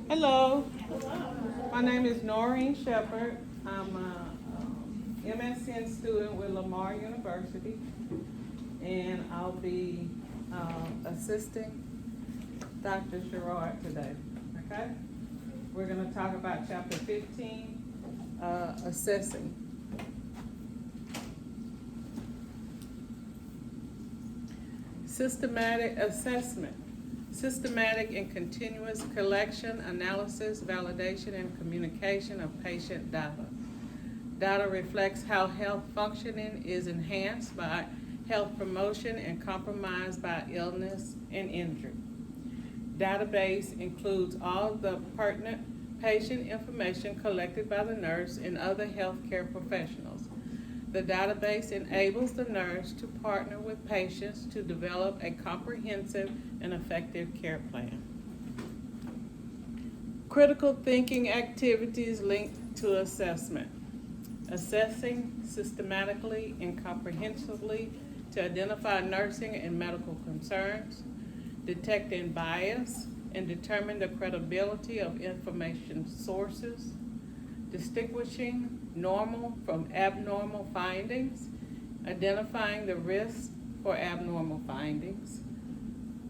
Hello, my name is Noreen Shepherd. I'm a MSN student with Lamar University, and I'll be assisting Dr. Sherrod today, okay? We're gonna talk about chapter 15, assessing. Systematic assessment. Systematic and continuous collection, analysis, validation, and communication of patient data. Data reflects how health functioning is enhanced by health promotion and compromised by illness and injury. Database includes all the pertinent patient information collected by the nurse and other healthcare professionals. The database enables the nurse to partner with patients to develop a comprehensive and effective care plan. Critical thinking activities linked to assessment. Assessing systematically and comprehensively to identify nursing and medical concerns, detecting bias and determine the credibility of information sources, distinguishing normal from abnormal findings, identifying the risks for abnormal findings,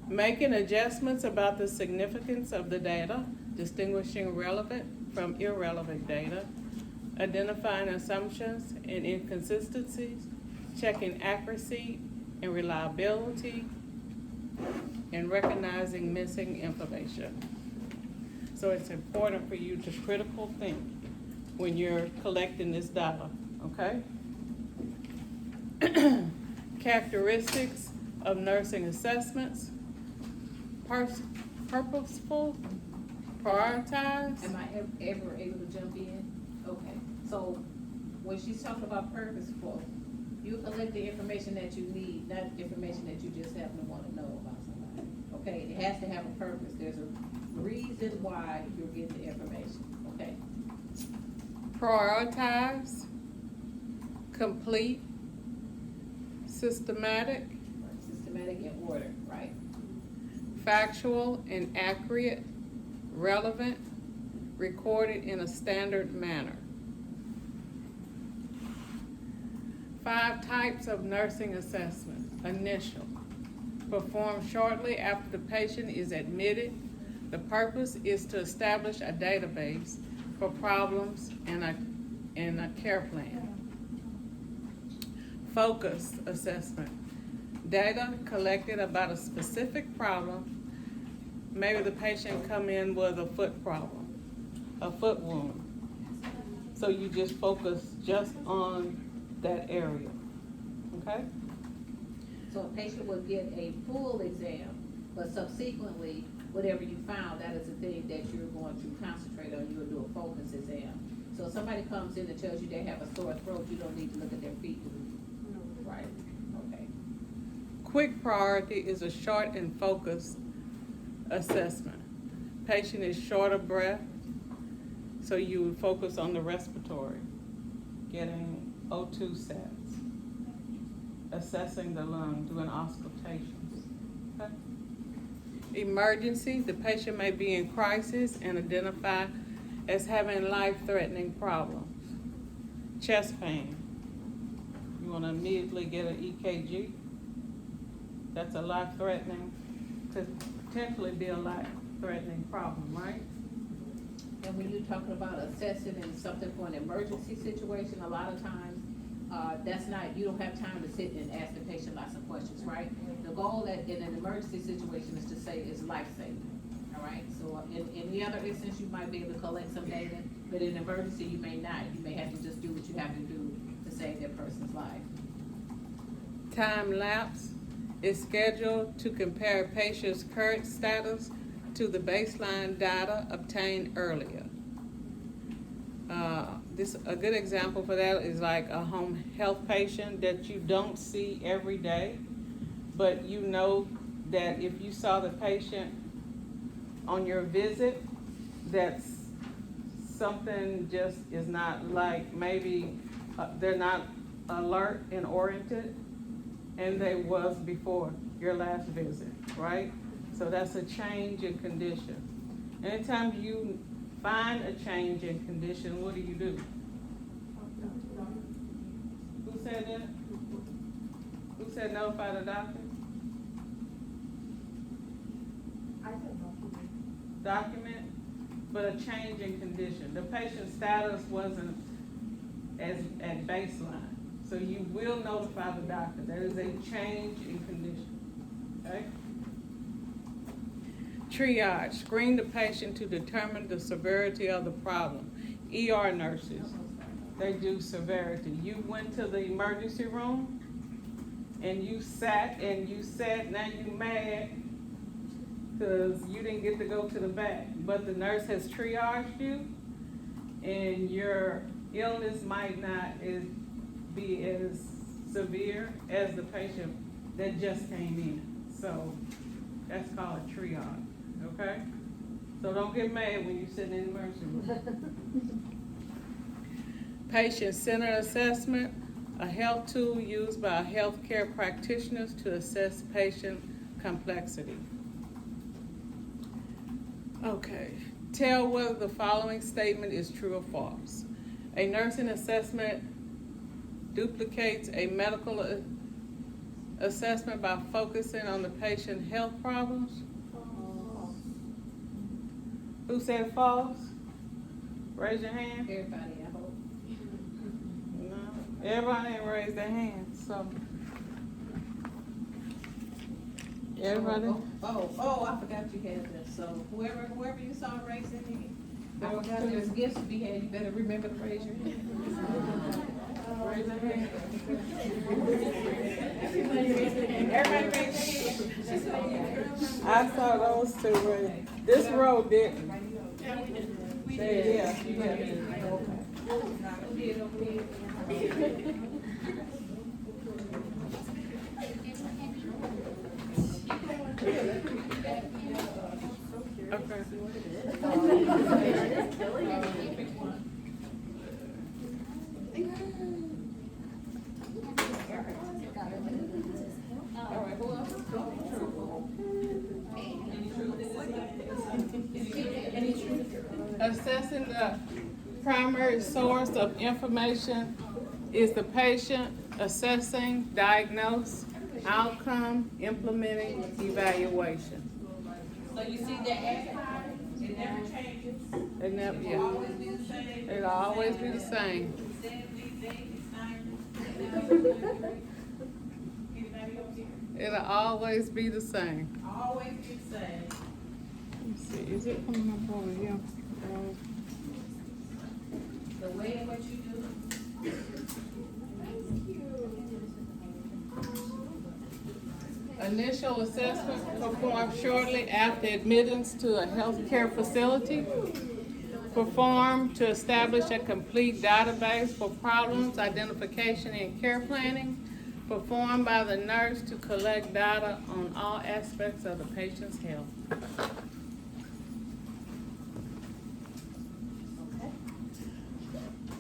making adjustments about the significance of the data, distinguishing relevant from irrelevant data, identifying assumptions and inconsistencies, checking accuracy and reliability, and recognizing missing information. So it's important for you to critical think when you're collecting this data, okay? Characteristics of nursing assessments: purposeful, prioritize. Am I ever able to jump in? Okay, so when she's talking about purposeful, you collect the information that you need, not information that you just happen to wanna know about somebody. Okay, it has to have a purpose, there's a reason why you're getting the information, okay? Prioritize, complete, systematic, Systematic in order, right? factual and accurate, relevant, recorded in a standard manner. 5 types of nursing assessment. Initial. Performed shortly after the patient is admitted. The purpose is to establish a database for problems and a care plan. Focus assessment. Data collected about a specific problem. Maybe the patient come in with a foot problem, a foot wound. So you just focus just on that area, okay? So a patient will get a full exam, but subsequently, whatever you found, that is the thing that you're going to concentrate on, you'll do a focus exam. So if somebody comes in and tells you they have a sore throat, you don't need to look at their feet, right? Okay. Quick priority is a short and focused assessment. Patient is short of breath, so you would focus on the respiratory, getting O2 sets, assessing the lung, doing auscultations. Okay? Emergency, the patient may be in crisis and identified as having life-threatening problems. Chest pain, you want to immediately get an EKG. That's a life-threatening, could potentially be a life-threatening problem, right? And when you're talking about assessing in something for an emergency situation, a lot of times, that's not, you don't have time to sit and ask the patient lots of questions, right? The goal in an emergency situation is to say is life-saving, all right? So in the other instance, you might be able to collect some data, but in an emergency, you may not. You may have to just do what you have to do to save that person's life. Time lapse is scheduled to compare patient's current status to the baseline data obtained earlier. A good example for that is like a home health patient that you don't see every day, but you know that if you saw the patient on your visit, that's something just is not like, maybe they're not alert and oriented, and they was before your last visit, right? So that's a change in condition. Anytime you find a change in condition, what do you do? Who said that? Who said notify the doctor? I said document. Document, but a change in condition. The patient's status wasn't at baseline. So you will notify the doctor. There is a change in condition, okay? Triage, screen the patient to determine the severity of the problem. ER nurses, they do severity. You went to the emergency room and you sat, now you mad because you didn't get to go to the back. But the nurse has triaged you and your illness might not be as severe as the patient that just came in. So that's called a triage, okay? So don't get mad when you sit in the emergency room. Patient-centered assessment, a health tool used by healthcare practitioners to assess patient complexity. Okay, tell whether the following statement is true or false. A nursing assessment duplicates a medical assessment by focusing on the patient's health problems. Who said false? Raise your hand. Everybody, I hope. No, everybody didn't raise their hand, so. Everybody? I forgot you had this, so whoever you saw raise their hand. I forgot there's gifts to be had, you better remember to raise your hand. Raise your hand. Everybody raise their hand. I saw those two raise. This row didn't. Yeah. Okay. All right, who else? Assessing the primary source of information is the patient, assessing, diagnose, outcome, implementing, evaluation. So you see that ad card, it never changes. It never, It'll yeah, always be the same. it'll always be the same. We said, it's 90. Anybody else here? It'll always be the same. Always be the same. Let's see, is it coming up over here? The way in which you do it. Initial assessment performed shortly after admittance to a healthcare facility. Performed to establish a complete database for problems, identification, and care planning. Performed by the nurse to collect data on all aspects of the patient's health.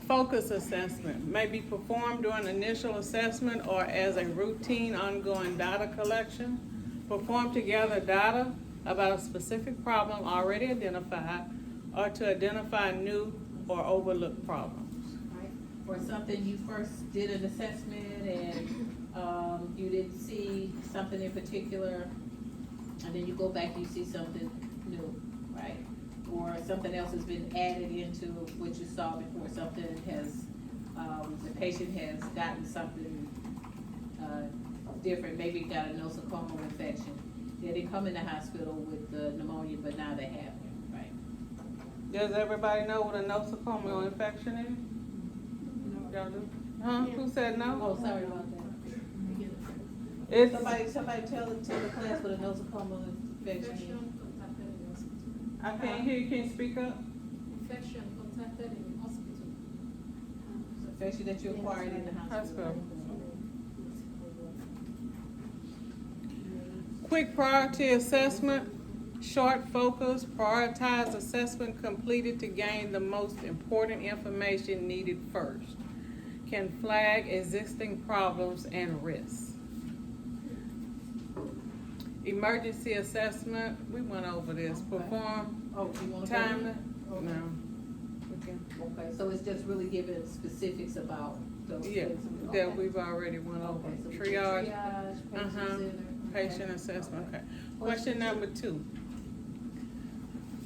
Focus assessment may be performed during initial assessment or as a routine ongoing data collection. Perform to gather data about a specific problem already identified or to identify new or overlooked problems. Right? Or something you first did an assessment and you didn't see something in particular, and then you go back and you see something new, right? Or something else has been added into what you saw before, something has, the patient has gotten something different, maybe got a nosocomial infection. Yeah, they come in the hospital with the pneumonia, but now they have it, right? Does everybody know what a nosocomial infection is? Y'all do? Huh? Who said no? Oh, sorry about that. It's, Somebody tell the class what a nosocomial infection I can't hear you, can you speak up? Infection contacted in hospital. is. Infection that you acquired in the hospital. Hospital. Quick priority assessment, short focus, prioritized assessment completed to gain the most important information needed first. Can flag existing problems and risks. Emergency assessment, we went over this, perform Oh, you wanna go? timely, Okay. no. Okay. Okay, so it's just really giving specifics about those Yeah, things. that Okay. we've already went over, Okay, so we did triage, patient center. patient Okay. assessment, okay. Question number 2.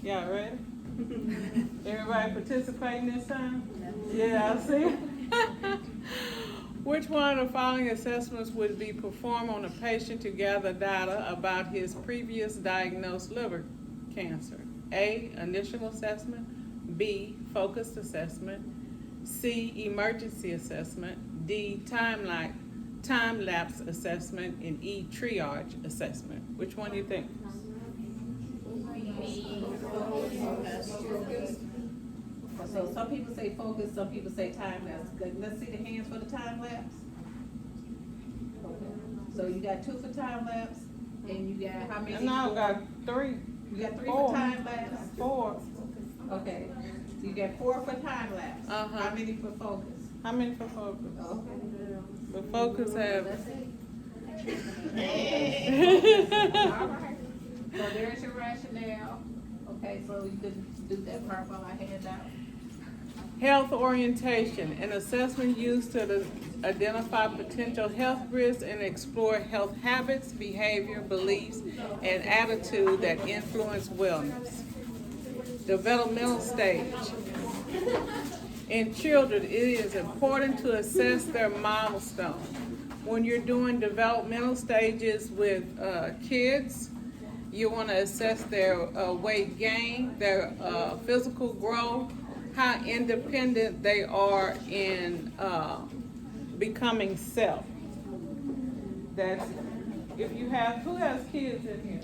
Y'all ready? Everybody participating this time? Yeah, I see. Which one of the following assessments would be performed on a patient to gather data about his previous diagnosed liver cancer? A, initial assessment, B, focused assessment, C, emergency assessment, D, time-lapse assessment, and E, triage assessment. Which one do you think? So some people say focus, some people say time lapse. Let's see the hands for the time lapse. Okay. So you got 2 for time lapse, and you got how many? And now I got 3. You got 3 4. for time lapse? 4. Okay, so you got 4 for time lapse. Uh-huh. How many for focus? How many for focus? Okay. The focus have. All right. So there's your rationale. Okay, so you can do that part while I hand out. Health orientation, an assessment used to identify potential health risks and explore health habits, behavior, beliefs, and attitude that influence wellness. Developmental stage. In children, it is important to assess their milestones. When you're doing developmental stages with kids, you want to assess their weight gain, their physical growth, how independent they are in becoming self. That's if you have, who has kids in here?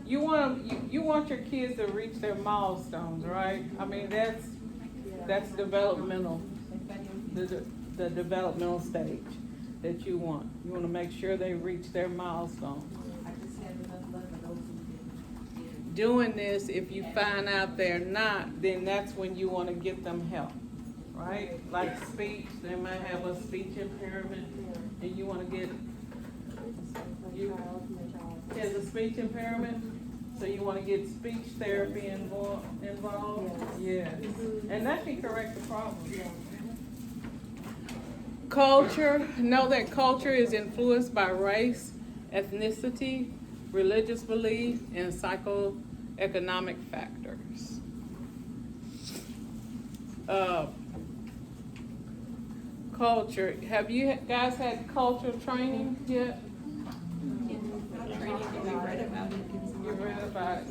You want your kids to reach their milestones, right? I mean that's developmental, the developmental stage that you want. You want to make sure they reach their milestones. Doing this, if you find out they're not, then that's when you want to get them help, right? Like speech, they might have a speech impairment, and you want to get, has a speech impairment, so you want to get speech therapy involved? Yes, and that can correct the problem. Culture, know that culture is influenced by race, ethnicity, religious belief, and psychoeconomic factors. Culture, have you guys had cultural training yet? You read about,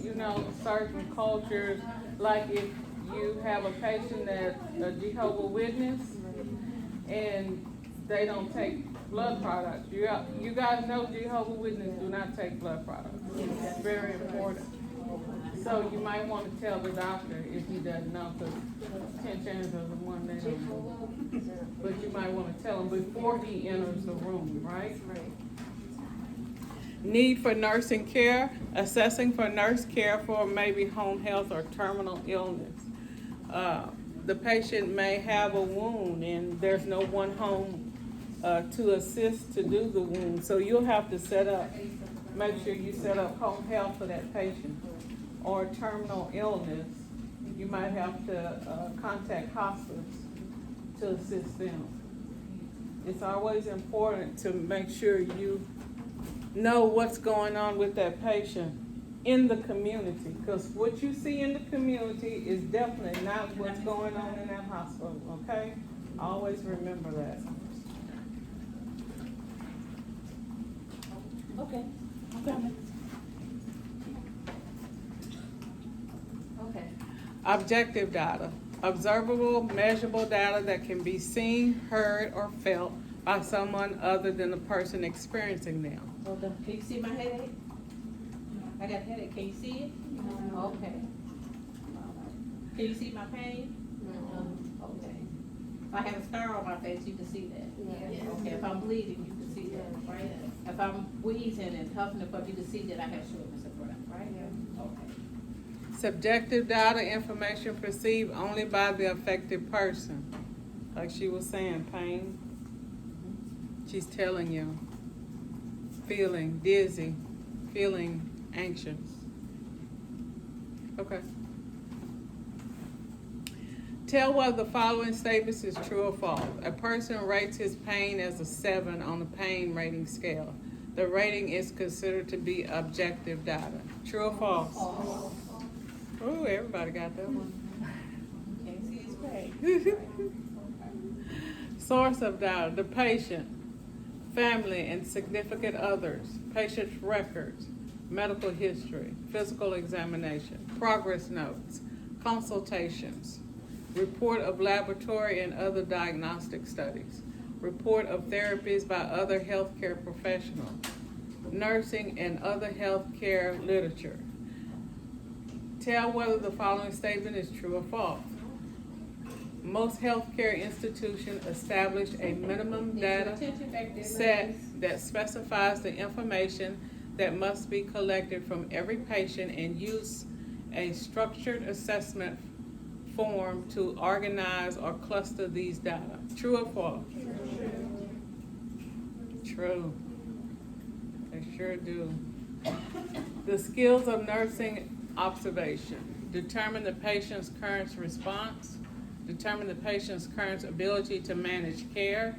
certain cultures, like if you have a patient that's a Jehovah's Witness, and they don't take blood products. You guys know Jehovah's Witnesses do not take blood products. It's very important. So you might want to tell the doctor if he doesn't know, because 10 chances of 1 they don't know. But you might want to tell him before he enters the room, right? Need for nursing care, assessing for nurse care for maybe home health or terminal illness. The patient may have a wound and there's no one home to assist to do the wound. So you'll have to make sure you set up home health for that patient. Or terminal illness, you might have to contact hospice to assist them. It's always important to make sure you know what's going on with that patient in the community, because what you see in the community is definitely not what's going on in that hospital, okay? Always remember that. Okay. Okay. Objective data, observable, measurable data that can be seen, heard, or felt by someone other than the person experiencing them. Hold on. Can you see my headache? I got a headache. Can you see it? Okay. Can you see my pain? Okay. If I have a scar on my face, you can see that. Okay. If I'm bleeding, you can see that, right? If I'm wheezing and huffing and puffing, you can see that I have shortness of breath, right? Okay. Subjective data, information perceived only by the affected person. Like she was saying, pain. She's telling you. Feeling dizzy, feeling anxious. Okay. Tell whether the following statements is true or false. A person rates his pain as a 7 on the pain rating scale. The rating is considered to be objective data. True or false? False. Ooh, everybody got that one. Can't see his face. Source of data, the patient, family and significant others, patient's records, medical history, physical examination, progress notes, consultations, report of laboratory and other diagnostic studies, report of therapies by other healthcare professionals, nursing and other healthcare literature. Tell whether the following statement is true or false. Most healthcare institutions establish a minimum data set that specifies the information that must be collected from every patient and use a structured assessment form to organize or cluster these data. True or false? True. They sure do. The skills of nursing observation. Determine the patient's current response. Determine the patient's current ability to manage care.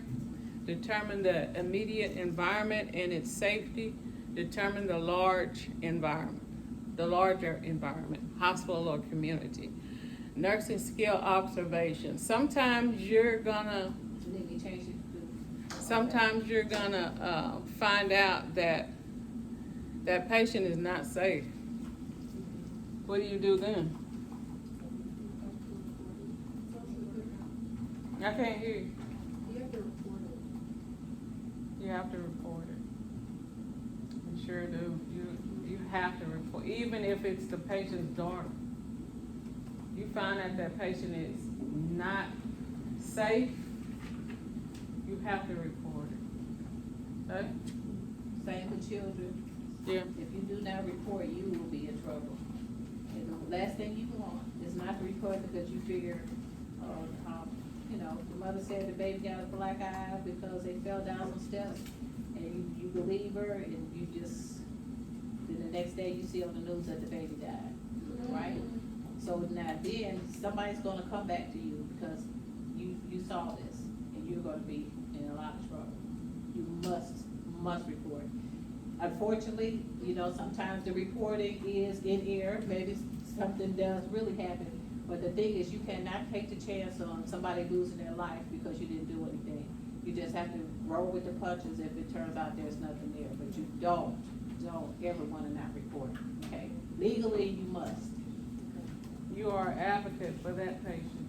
Determine the immediate environment and its safety. Determine the larger environment, hospital or community. Nursing skill observation. Sometimes you're gonna find out that that patient is not safe. What do you do then? I can't hear you. You have to report it. You have to report it. You sure do. You have to report, even if it's the patient's daughter. You find out that patient is not safe, you have to report it. Okay? Same with children. Yeah. If you do not report, you will be in trouble. And the last thing you want is not to report because you figure, the mother said the baby got a black eye because they fell down some steps, and you believe her, and you just, then the next day you see on the news that the baby died, right? So now then, somebody's gonna come back to you because you saw this, and you're gonna be in a lot of trouble. You must report. Unfortunately, sometimes the reporting is in error, maybe something does really happen. But the thing is, you cannot take the chance on somebody losing their life because you didn't do anything. You just have to roll with the punches if it turns out there's nothing there. But you don't ever wanna not report, okay? Legally, you must. You are an advocate for that patient.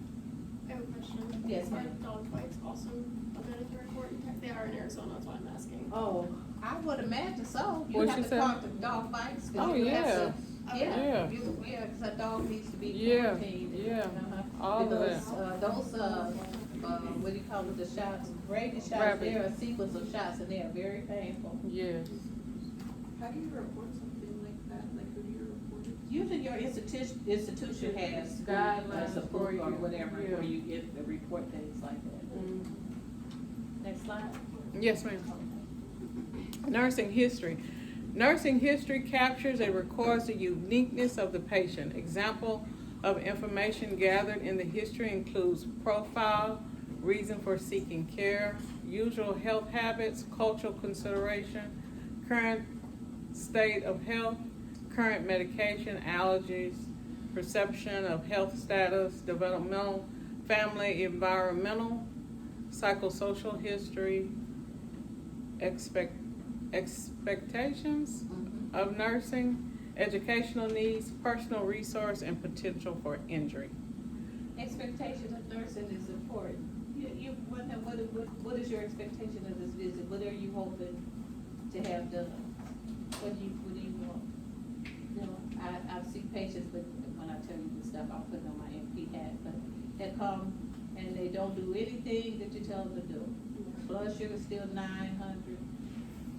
I have a question. Yes, ma'am. Are dog bites also a mandatory report? They are in Arizona, that's why I'm asking. Oh, I would imagine so. You What'd have she to say? talk to dog bites. 'Cause Oh, you have yeah. to- Yeah. Yeah, because a dog needs to be Yeah, quarantined. yeah. Uh-huh. All of Because, that. what do you call it, the shots, rabies shots, Rabies. there are a sequence of shots and they are very painful. Yes. How do you report something like that? Like, who do you report it? Usually your institution has Guidelines a for book or you. whatever, Yeah. where you get the report things like that. Next slide. Yes, ma'am. Nursing history. Nursing history captures and records the uniqueness of the patient. Example of information gathered in the history includes profile, reason for seeking care, usual health habits, cultural consideration, current state of health, current medication, allergies, perception of health status, developmental, family, environmental, psychosocial history, expectations of nursing, educational needs, personal resource, and potential for injury. Expectation of nursing is important. What is your expectation of this visit? What are you hoping to have done? What do you want? I've seen patients, but when I tell you this stuff, I'll put on my MP hat, but they come and they don't do anything that you tell them to do. Blood sugar still 900,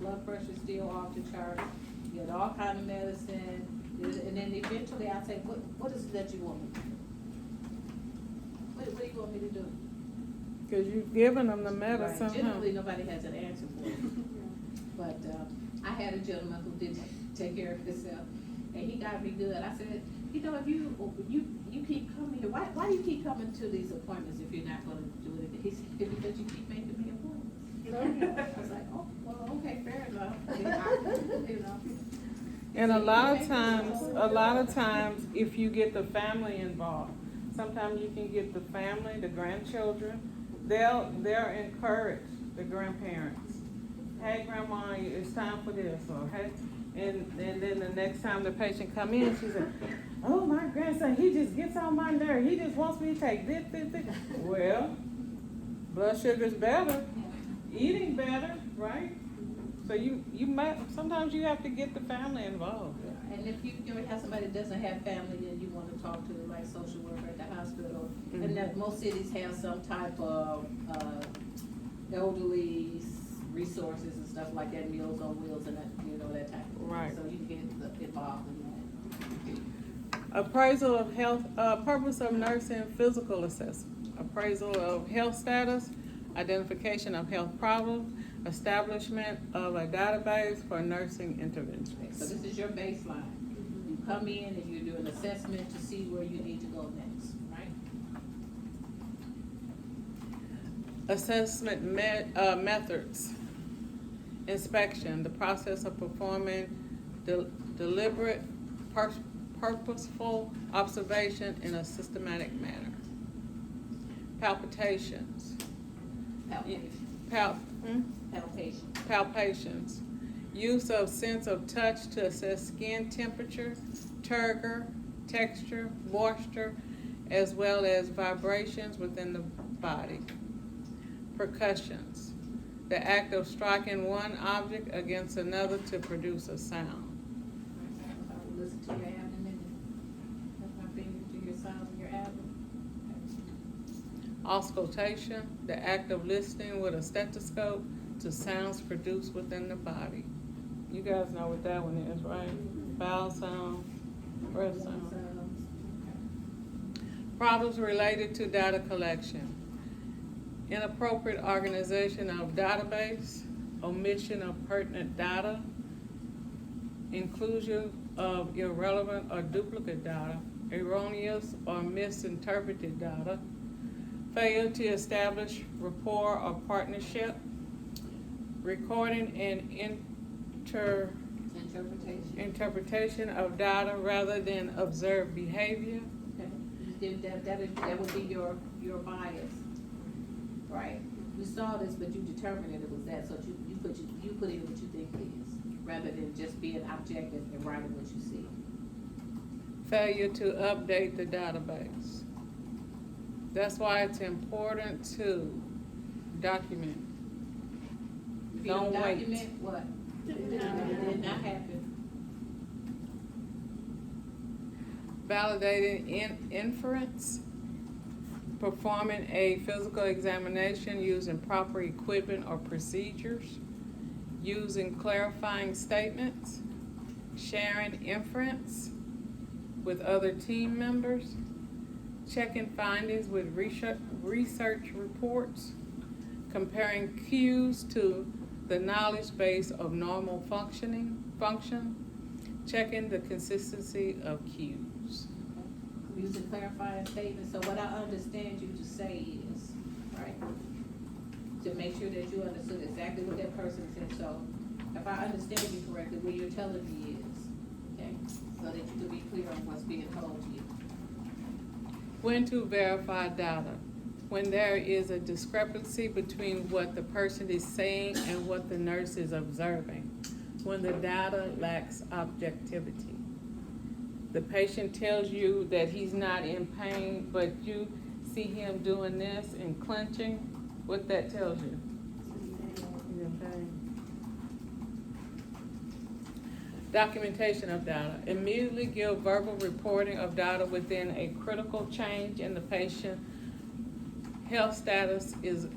blood pressure still off the chart, you get all kind of medicine, and then eventually I say, what is it that you want me to do? What do you want me to do? Cause you've given them the Right. medicine, huh? Generally, nobody has an answer for it. But I had a gentleman who didn't take care of himself. And he got me good. I said, you know, if you keep coming here, why do you keep coming to these appointments if you're not gonna do it? He said, because you keep making me appointments. I was like, oh, well, okay, fair enough. You know. And a lot of times, if you get the family involved, sometimes you can get the family, the grandchildren, they'll encourage the grandparents. Hey, grandma, it's time for this, or hey, and then the next time the patient come in, she said, oh, my grandson, he just gets on my nerve. He just wants me to take this. Well, blood sugar's better, eating better, right? So you might, sometimes you have to get the family involved. And if you have somebody that doesn't have family, then you wanna talk to like social worker at the hospital. And that most cities have some type of, elderly resources and stuff like that, Meals on Wheels and that, that type of thing. Right. So you can get involved in that. Appraisal of health, purpose of nursing physical assessment. Appraisal of health status, identification of health problems, establishment of a database for nursing So interventions. this is your baseline. You come in and you do an assessment to see where you need to go next, right? Assessment methods. Inspection, the process of performing deliberate, purposeful observation in a systematic manner. Palpitations. Palpations. Use of sense of touch to assess skin temperature, turgor, texture, moisture, as well as vibrations within the body. Percussions. The act of striking one object against another to produce a sound. Listen to your abdomen and put my fingers to your sounds of your abdomen. Auscultation, the act of listening with a stethoscope to sounds produced within the body. You guys know what that one is, right? Bowel sound, breath sound. Problems related to data collection. Inappropriate organization of database, omission of pertinent data, inclusion of irrelevant or duplicate data, erroneous or misinterpreted data, failure to establish rapport or partnership, recording and interpretation of data rather than observed behavior. Okay. That would be your bias, right? You saw this, but you determined that it was that, so you put in what you think it is, rather than just being objective and writing what you see. Failure to update the database. That's why it's important to document. If you Don't don't wait. document, what? Didn't It happen. did not happen. Validating inference. Performing a physical examination using proper equipment or procedures. Using clarifying statements. Sharing inference with other team members. Checking findings with research reports. Comparing cues to the knowledge base of normal function. Checking the consistency of cues. Using clarifying statements, so what I understand you to say is, right, to make sure that you understood exactly what that person said, so if I understand you correctly, what you're telling me is, okay, so that you can be clear on what's being told to you. When to verify data. When there is a discrepancy between what the person is saying and what the nurse is observing. When the data lacks objectivity. The patient tells you that he's not in pain, but you see him doing this and clenching, what that tells you? He's in pain. Documentation of data. Immediately give verbal reporting of data within a critical change in the patient health status is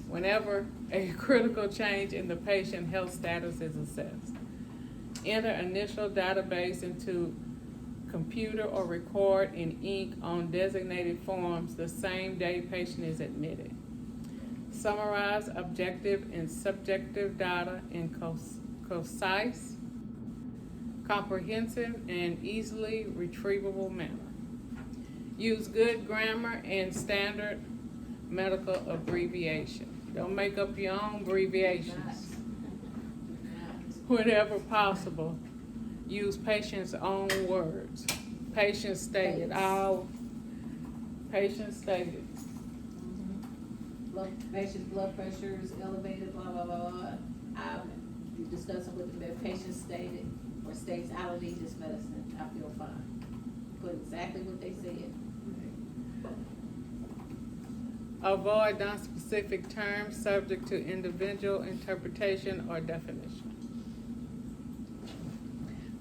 whenever a critical change in the patient health status is assessed. Enter initial database into computer or record in ink on designated forms the same day patient is admitted. Summarize objective and subjective data in concise, comprehensive, and easily retrievable manner. Use good grammar and standard medical abbreviation. Don't make up your own abbreviations. Whenever possible, use patient's own words. Patient stated, patient stated. Patient's blood pressure is elevated, blah, blah, blah, blah. You discuss it with the patient stated, or states, I don't need this medicine, I feel fine. Put exactly what they said. Avoid non-specific terms subject to individual interpretation or definition.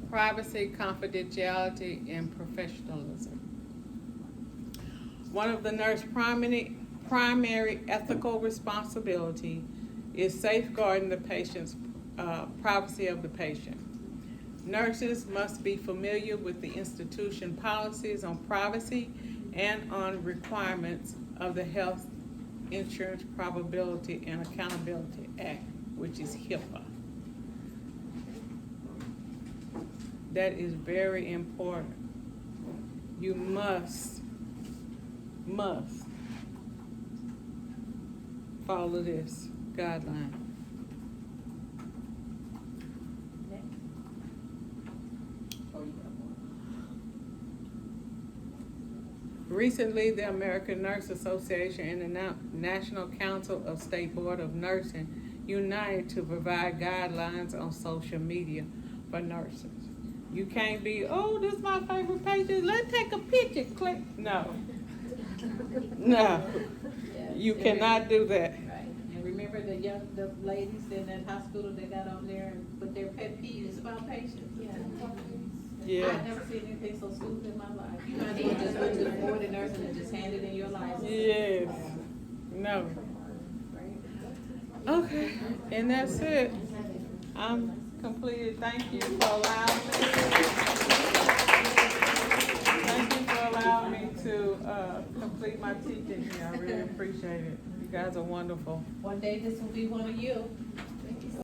Privacy, confidentiality, and professionalism. One of the nurse's primary ethical responsibility is safeguarding the patient's privacy of the patient. Nurses must be familiar with the institution policies on privacy and on requirements of the Health Insurance Probability and Accountability Act, which is HIPAA. That is very important. You must follow this guideline. Recently, the American Nurse Association and the National Council of State Board of Nursing united to provide guidelines on social media for nurses. You can't be, oh, this is my favorite patient, let's take a picture, click. No. No. You cannot do that. Right, and remember the ladies in that hospital that got on there and put their pet peeves about patients? Yeah. I've never seen anything so stupid in my life. You might as well just go to the board of nursing and just hand it in your license. Yes. No. Okay, and that's it. I'm completed. Thank you for allowing me. Thank you for allowing me to complete my teaching here. I really appreciate it. You guys are wonderful. One day this will be one of you.